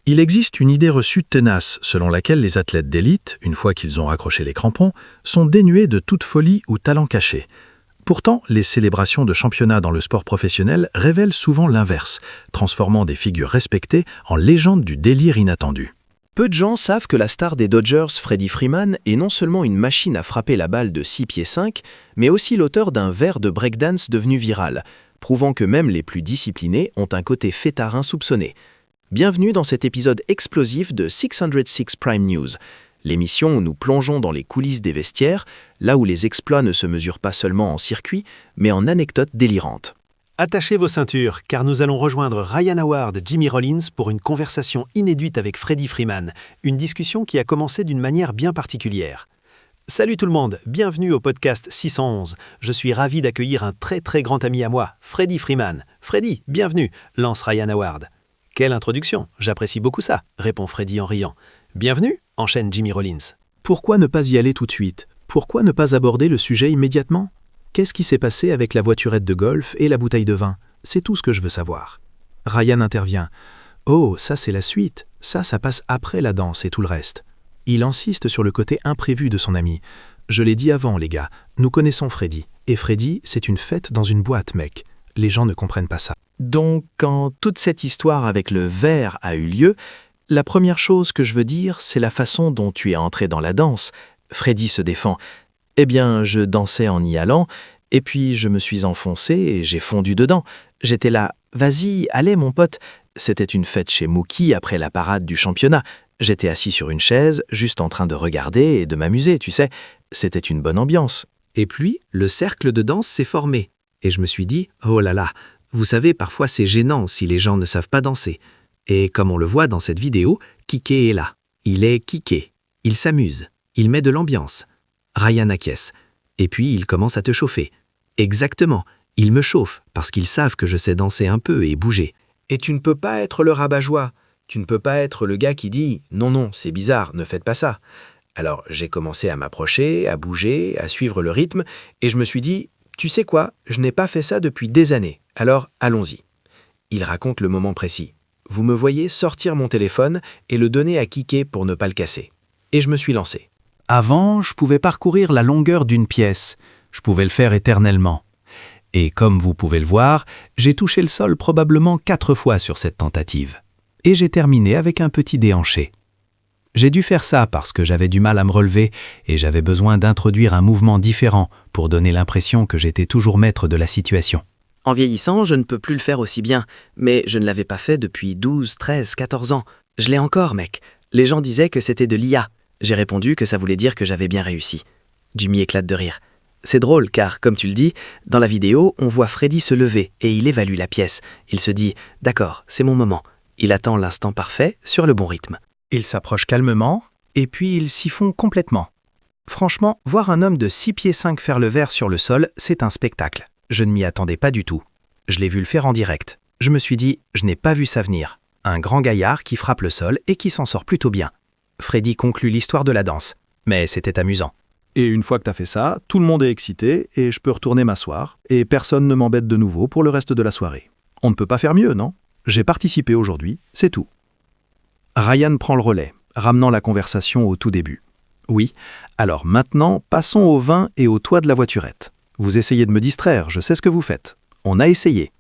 Il existe une idée reçue tenace selon laquelle les athlètes d'élite, une fois qu'ils ont raccroché les crampons, sont dénués de toute folie ou talent caché. Pourtant, les célébrations de championnats dans le sport professionnel révèlent souvent l'inverse, transformant des figures respectées en légendes du délire inattendu. Peu de gens savent que la star des Dodgers, Freddie Freeman, est non seulement une machine à frapper la balle de 6 pieds 5, mais aussi l'auteur d'un vers de breakdance devenu viral, prouvant que même les plus disciplinés ont un côté fêtard insoupçonné. Bienvenue dans cet épisode explosif de 606 Prime News, l'émission où nous plongeons dans les coulisses des vestiaires, là où les exploits ne se mesurent pas seulement en circuit, mais en anecdotes délirantes. Attachez vos ceintures, car nous allons rejoindre Ryan Howard et Jimmy Rollins pour une conversation inédite avec Freddie Freeman, une discussion qui a commencé d'une manière bien particulière. Salut tout le monde, bienvenue au podcast 611. Je suis ravi d'accueillir un très grand ami à moi, Freddie Freeman. Freddie, bienvenue, lance Ryan Howard. Quelle introduction, j'apprécie beaucoup ça, répond Freddie en riant. Bienvenue, enchaîne Jimmy Rollins. Pourquoi ne pas y aller tout de suite? Pourquoi ne pas aborder le sujet immédiatement? Qu'est-ce qui s'est passé avec la voiturette de golf et la bouteille de vin? C'est tout ce que je veux savoir. Ryan intervient. Oh, ça c'est la suite. Ça passe après la danse et tout le reste. Il insiste sur le côté imprévu de son ami. Je l'ai dit avant, les gars. Nous connaissons Freddie. Et Freddie, c'est une fête dans une boîte, mec. Les gens ne comprennent pas ça. Donc, quand toute cette histoire avec le verre a eu lieu, la première chose que je veux dire, c'est la façon dont tu es entré dans la danse. Freddie se défend. Eh bien, je dansais en y allant, et puis je me suis enfoncé et j'ai fondu dedans. J'étais là, vas-y, allez mon pote. C'était une fête chez Mookie après la parade du championnat. J'étais assis sur une chaise, juste en train de regarder et de m'amuser, tu sais. C'était une bonne ambiance. Et puis, le cercle de danse s'est formé. Et je me suis dit, oh là là, vous savez, parfois c'est gênant si les gens ne savent pas danser. Et comme on le voit dans cette vidéo, Kiké est là. Il est Kiké. Il s'amuse. Il met de l'ambiance. Ryan acquiesce. Et puis il commence à te chauffer. Exactement. Il me chauffe parce qu'ils savent que je sais danser un peu et bouger. Et tu ne peux pas être le rabat-joie. Tu ne peux pas être le gars qui dit « Non, c'est bizarre, ne faites pas ça ». Alors j'ai commencé à m'approcher, à bouger, à suivre le rythme, et je me suis dit « Tu sais quoi, je n'ai pas fait ça depuis des années, alors allons-y ». Il raconte le moment précis. Vous me voyez sortir mon téléphone et le donner à Kiké pour ne pas le casser. Et je me suis lancé. Avant, je pouvais parcourir la longueur d'une pièce. Je pouvais le faire éternellement. Et comme vous pouvez le voir, j'ai touché le sol probablement 4 fois sur cette tentative. Et j'ai terminé avec un petit déhanché. J'ai dû faire ça parce que j'avais du mal à me relever et j'avais besoin d'introduire un mouvement différent pour donner l'impression que j'étais toujours maître de la situation. En vieillissant, je ne peux plus le faire aussi bien, mais je ne l'avais pas fait depuis 12, 13, 14 ans. Je l'ai encore, mec. Les gens disaient que c'était de l'IA. J'ai répondu que ça voulait dire que j'avais bien réussi. Jimmy éclate de rire. C'est drôle car, comme tu le dis, dans la vidéo, on voit Freddie se lever et il évalue la pièce. Il se dit « D'accord, c'est mon moment ». Il attend l'instant parfait sur le bon rythme. Il s'approche calmement et puis il s'y fond complètement. Franchement, voir un homme de 6 pieds 5 faire le verre sur le sol, c'est un spectacle. Je ne m'y attendais pas du tout. Je l'ai vu le faire en direct. Je me suis dit « Je n'ai pas vu ça venir ». Un grand gaillard qui frappe le sol et qui s'en sort plutôt bien. Freddie conclut l'histoire de la danse, mais c'était amusant. Et une fois que t'as fait ça, tout le monde est excité et je peux retourner m'asseoir et personne ne m'embête de nouveau pour le reste de la soirée. On ne peut pas faire mieux, non? J'ai participé aujourd'hui, c'est tout. Ryan prend le relais, ramenant la conversation au tout début. Oui, alors maintenant, passons au vin et au toit de la voiturette. Vous essayez de me distraire, je sais ce que vous faites. On a essayé.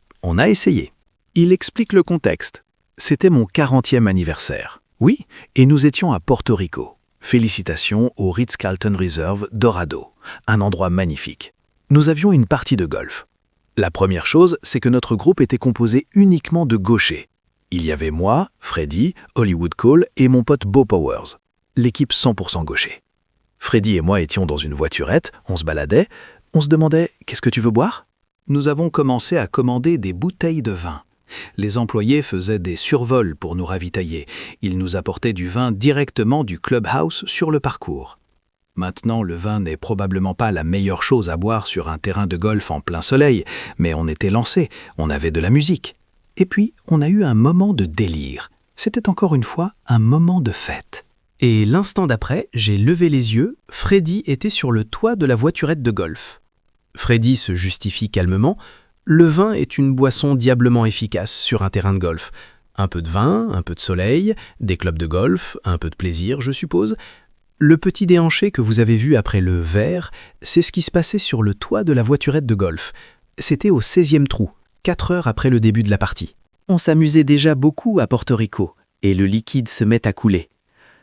Il explique le contexte. C'était mon 40e anniversaire. Oui, et nous étions à Porto Rico. Félicitations au Ritz-Carlton Reserve Dorado, un endroit magnifique. Nous avions une partie de golf. La première chose, c'est que notre groupe était composé uniquement de gauchers. Il y avait moi, Freddie, Hollywood Cole et mon pote Beau Powers. L'équipe 100% gaucher. Freddie et moi étions dans une voiturette, on se baladait, on se demandait « Qu'est-ce que tu veux boire ?» Nous avons commencé à commander des bouteilles de vin. Les employés faisaient des survols pour nous ravitailler. Ils nous apportaient du vin directement du clubhouse sur le parcours. Maintenant, le vin n'est probablement pas la meilleure chose à boire sur un terrain de golf en plein soleil, mais on était lancés, on avait de la musique. Et puis, on a eu un moment de délire. C'était encore une fois un moment de fête. Et l'instant d'après, j'ai levé les yeux, Freddie était sur le toit de la voiturette de golf. Freddie se justifie calmement. Le vin est une boisson diablement efficace sur un terrain de golf. Un peu de vin, un peu de soleil, des clubs de golf, un peu de plaisir, je suppose. Le petit déhanché que vous avez vu après le verre, c'est ce qui se passait sur le toit de la voiturette de golf. C'était au 16e trou, 4 heures après le début de la partie. On s'amusait déjà beaucoup à Porto Rico, et le liquide se met à couler.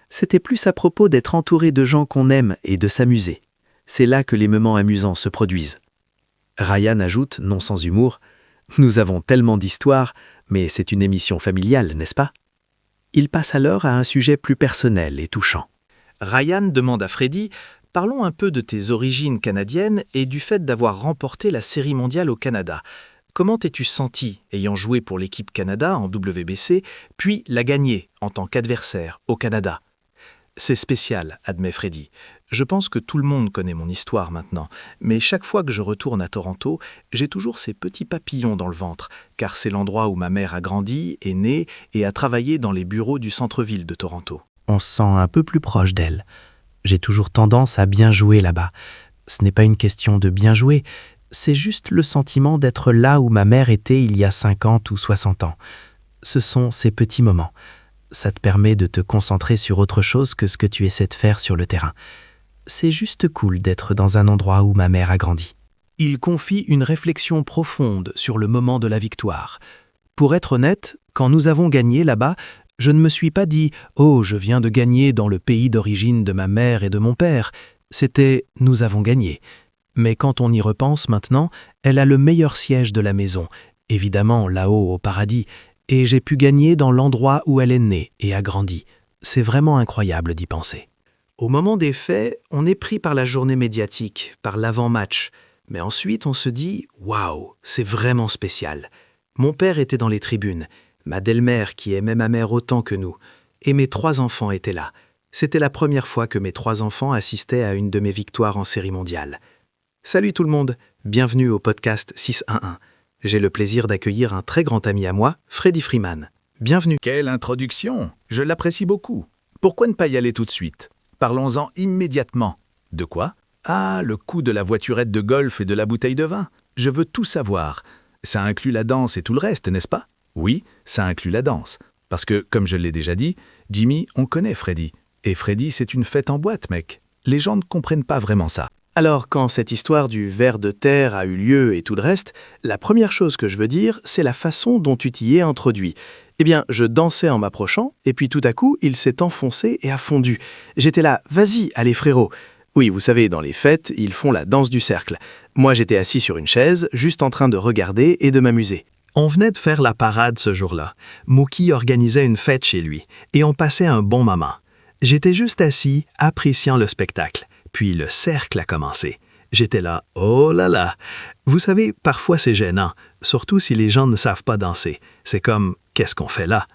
C'était plus à propos d'être entouré de gens qu'on aime et de s'amuser. C'est là que les moments amusants se produisent. Ryan ajoute, non sans humour, « Nous avons tellement d'histoires, mais c'est une émission familiale, n'est-ce pas ?» Il passe alors à un sujet plus personnel et touchant. Ryan demande à Freddy « Parlons un peu de tes origines canadiennes et du fait d'avoir remporté la Série mondiale au Canada. Comment t'es-tu senti ayant joué pour l'équipe Canada en WBC, puis la gagner en tant qu'adversaire au Canada ?» C'est spécial, admet Freddy. Je pense que tout le monde connaît mon histoire maintenant, mais chaque fois que je retourne à Toronto, j'ai toujours ces petits papillons dans le ventre, car c'est l'endroit où ma mère a grandi, est née et a travaillé dans les bureaux du centre-ville de Toronto. On se sent un peu plus proche d'elle. J'ai toujours tendance à bien jouer là-bas. Ce n'est pas une question de bien jouer, c'est juste le sentiment d'être là où ma mère était il y a 50 ou 60 ans. Ce sont ces petits moments. Ça te permet de te concentrer sur autre chose que ce que tu essaies de faire sur le terrain. C'est juste cool d'être dans un endroit où ma mère a grandi. Il confie une réflexion profonde sur le moment de la victoire. Pour être honnête, quand nous avons gagné là-bas, je ne me suis pas dit « Oh, je viens de gagner dans le pays d'origine de ma mère et de mon père ». C'était « Nous avons gagné ». Mais quand on y repense maintenant, elle a le meilleur siège de la maison, évidemment là-haut au paradis, et j'ai pu gagner dans l'endroit où elle est née et a grandi. C'est vraiment incroyable d'y penser. Au moment des faits, on est pris par la journée médiatique, par l'avant-match. Mais ensuite, on se dit « Waouh, c'est vraiment spécial ». Mon père était dans les tribunes, ma belle-mère qui aimait ma mère autant que nous, et mes 3 enfants étaient là. C'était la première fois que mes 3 enfants assistaient à une de mes victoires en série mondiale. Salut tout le monde, bienvenue au podcast 611. J'ai le plaisir d'accueillir un très grand ami à moi, Freddy Freeman. Bienvenue. Quelle introduction! Je l'apprécie beaucoup. Pourquoi ne pas y aller tout de suite? Parlons-en immédiatement. De quoi? Ah, le coup de la voiturette de golf et de la bouteille de vin. Je veux tout savoir. Ça inclut la danse et tout le reste, n'est-ce pas? Oui, ça inclut la danse. Parce que, comme je l'ai déjà dit, Jimmy, on connaît Freddy. Et Freddy, c'est une fête en boîte, mec. Les gens ne comprennent pas vraiment ça. Alors, quand cette histoire du ver de terre a eu lieu et tout le reste, la première chose que je veux dire, c'est la façon dont tu t'y es introduit. Eh bien, je dansais en m'approchant, et puis tout à coup, il s'est enfoncé et a fondu. J'étais là, vas-y, allez frérot. Oui, vous savez, dans les fêtes, ils font la danse du cercle. Moi, j'étais assis sur une chaise, juste en train de regarder et de m'amuser. On venait de faire la parade ce jour-là. Mookie organisait une fête chez lui, et on passait un bon moment. J'étais juste assis, appréciant le spectacle. Puis le cercle a commencé. J'étais là, oh là là! Vous savez, parfois c'est gênant, surtout si les gens ne savent pas danser. C'est comme, qu'est-ce qu'on fait là?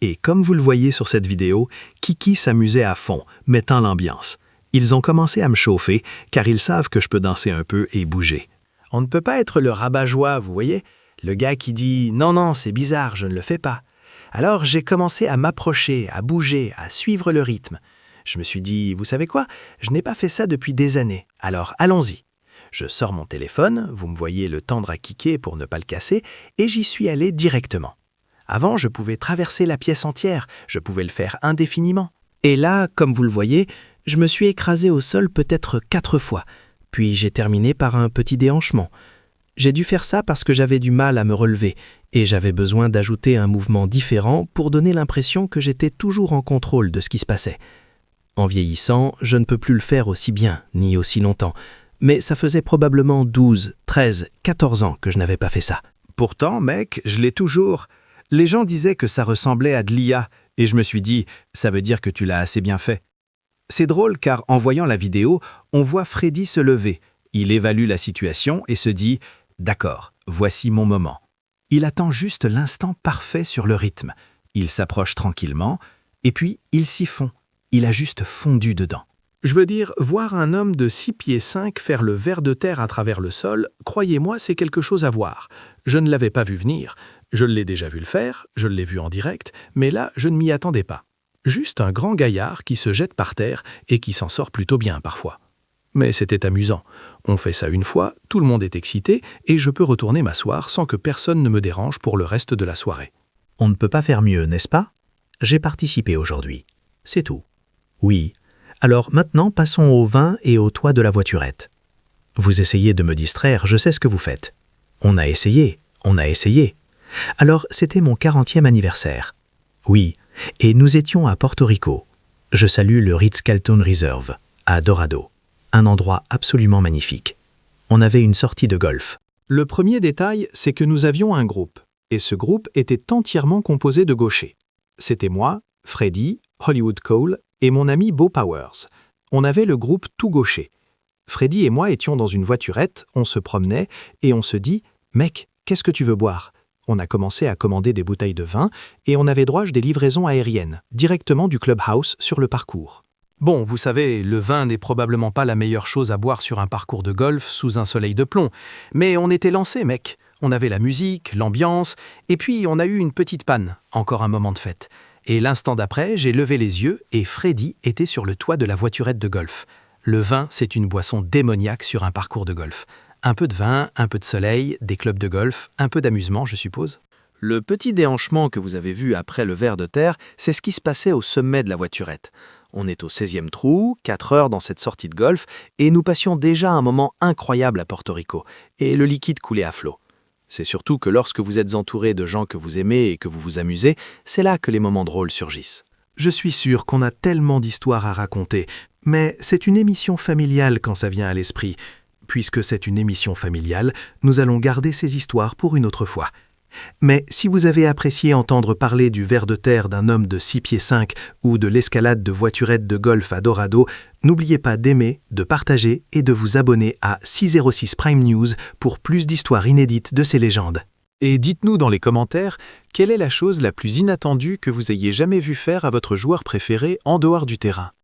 Et comme vous le voyez sur cette vidéo, Kiki s'amusait à fond, mettant l'ambiance. Ils ont commencé à me chauffer, car ils savent que je peux danser un peu et bouger. On ne peut pas être le rabat-joie, vous voyez? Le gars qui dit « Non, non, c'est bizarre, je ne le fais pas ». Alors j'ai commencé à m'approcher, à bouger, à suivre le rythme. Je me suis dit, vous savez quoi, je n'ai pas fait ça depuis des années, alors allons-y. Je sors mon téléphone, vous me voyez le tendre à kicker pour ne pas le casser, et j'y suis allé directement. Avant, je pouvais traverser la pièce entière, je pouvais le faire indéfiniment. Et là, comme vous le voyez, je me suis écrasé au sol peut-être 4 fois, puis j'ai terminé par un petit déhanchement. J'ai dû faire ça parce que j'avais du mal à me relever, et j'avais besoin d'ajouter un mouvement différent pour donner l'impression que j'étais toujours en contrôle de ce qui se passait. En vieillissant, je ne peux plus le faire aussi bien, ni aussi longtemps. Mais ça faisait probablement 12, 13, 14 ans que je n'avais pas fait ça. Pourtant, mec, je l'ai toujours. Les gens disaient que ça ressemblait à de l'IA, et je me suis dit, ça veut dire que tu l'as assez bien fait. C'est drôle car en voyant la vidéo, on voit Freddy se lever. Il évalue la situation et se dit, d'accord, voici mon moment. Il attend juste l'instant parfait sur le rythme. Il s'approche tranquillement, et puis il s'y fond. Il a juste fondu dedans. Je veux dire, voir un homme de 6 pieds 5 faire le ver de terre à travers le sol, croyez-moi, c'est quelque chose à voir. Je ne l'avais pas vu venir. Je l'ai déjà vu le faire, je l'ai vu en direct, mais là, je ne m'y attendais pas. Juste un grand gaillard qui se jette par terre et qui s'en sort plutôt bien parfois. Mais c'était amusant. On fait ça une fois, tout le monde est excité et je peux retourner m'asseoir sans que personne ne me dérange pour le reste de la soirée. On ne peut pas faire mieux, n'est-ce pas? J'ai participé aujourd'hui. C'est tout. Oui. Alors maintenant, passons au vin et au toit de la voiturette. Vous essayez de me distraire, je sais ce que vous faites. On a essayé. Alors, c'était mon 40e anniversaire. Oui, et nous étions à Porto Rico. Je salue le Ritz-Carlton Reserve, à Dorado. Un endroit absolument magnifique. On avait une sortie de golf. Le premier détail, c'est que nous avions un groupe, et ce groupe était entièrement composé de gauchers. C'était moi, Freddy, Hollywood Cole et mon ami Beau Powers. On avait le groupe tout gaucher. Freddy et moi étions dans une voiturette, on se promenait, et on se dit « Mec, qu'est-ce que tu veux boire ?» On a commencé à commander des bouteilles de vin, et on avait droit à des livraisons aériennes, directement du clubhouse sur le parcours. Bon, vous savez, le vin n'est probablement pas la meilleure chose à boire sur un parcours de golf sous un soleil de plomb. Mais on était lancés, mec. On avait la musique, l'ambiance, et puis on a eu une petite panne, encore un moment de fête. Et l'instant d'après, j'ai levé les yeux et Freddy était sur le toit de la voiturette de golf. Le vin, c'est une boisson démoniaque sur un parcours de golf. Un peu de vin, un peu de soleil, des clubs de golf, un peu d'amusement, je suppose. Le petit déhanchement que vous avez vu après le ver de terre, c'est ce qui se passait au sommet de la voiturette. On est au 16e trou, 4 heures dans cette sortie de golf, et nous passions déjà un moment incroyable à Porto Rico, et le liquide coulait à flot. C'est surtout que lorsque vous êtes entouré de gens que vous aimez et que vous vous amusez, c'est là que les moments drôles surgissent. Je suis sûr qu'on a tellement d'histoires à raconter, mais c'est une émission familiale quand ça vient à l'esprit. Puisque c'est une émission familiale, nous allons garder ces histoires pour une autre fois. Mais si vous avez apprécié entendre parler du ver de terre d'un homme de 6 pieds 5 ou de l'escalade de voiturettes de golf à Dorado, n'oubliez pas d'aimer, de partager et de vous abonner à 606 Prime News pour plus d'histoires inédites de ces légendes. Et dites-nous dans les commentaires, quelle est la chose la plus inattendue que vous ayez jamais vu faire à votre joueur préféré en dehors du terrain?